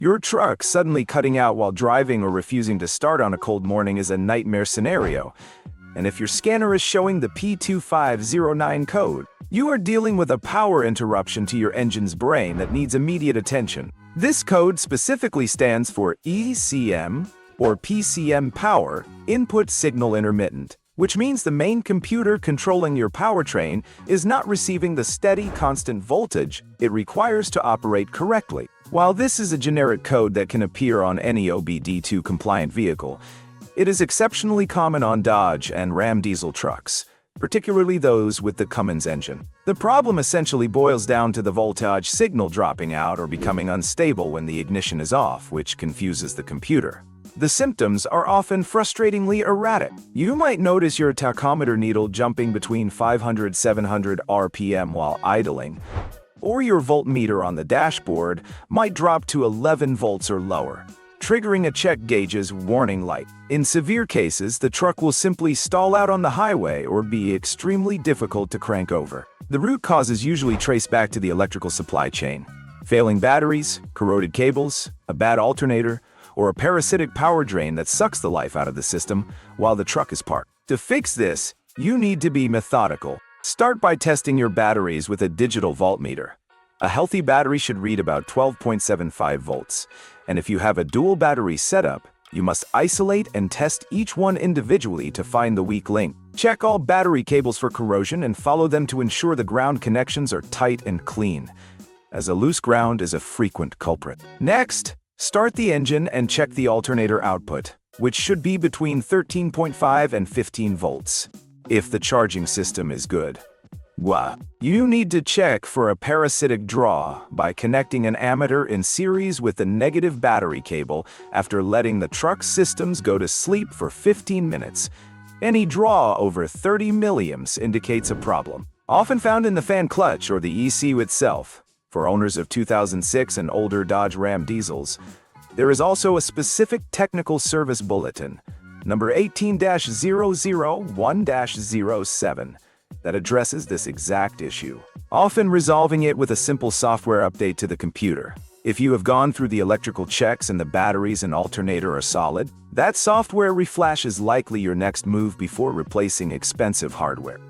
Your truck suddenly cutting out while driving or refusing to start on a cold morning is a nightmare scenario. And if your scanner is showing the P2509 code, you are dealing with a power interruption to your engine's brain that needs immediate attention. This code specifically stands for ECM, or PCM power, Input Signal Intermittent, which means the main computer controlling your powertrain is not receiving the steady, constant voltage it requires to operate correctly. While this is a generic code that can appear on any OBD2 compliant vehicle, it is exceptionally common on Dodge and Ram diesel trucks, particularly those with the Cummins engine. The problem essentially boils down to the voltage signal dropping out or becoming unstable when the ignition is off, which confuses the computer. The symptoms are often frustratingly erratic. You might notice your tachometer needle jumping between 500–700 RPM while idling, or your voltmeter on the dashboard might drop to 11 volts or lower, triggering a check gauge's warning light. In severe cases, the truck will simply stall out on the highway or be extremely difficult to crank over. The root causes usually trace back to the electrical supply chain. Failing batteries, corroded cables, a bad alternator, or a parasitic power drain that sucks the life out of the system while the truck is parked. To fix this, you need to be methodical. Start by testing your batteries with a digital voltmeter. A healthy battery should read about 12.75 volts, and if you have a dual battery setup, you must isolate and test each one individually to find the weak link. Check all battery cables for corrosion and follow them to ensure the ground connections are tight and clean, as a loose ground is a frequent culprit. Next, start the engine and check the alternator output, which should be between 13.5 and 15 volts, if the charging system is good. You need to check for a parasitic draw by connecting an ammeter in series with the negative battery cable after letting the truck's systems go to sleep for 15 minutes. Any draw over 30 milliamps indicates a problem, often found in the fan clutch or the ECU itself. For owners of 2006 and older Dodge Ram diesels, there is also a specific Technical Service Bulletin, number 18-001-07, that addresses this exact issue, often resolving it with a simple software update to the computer. If you have gone through the electrical checks and the batteries and alternator are solid, that software reflash is likely your next move before replacing expensive hardware.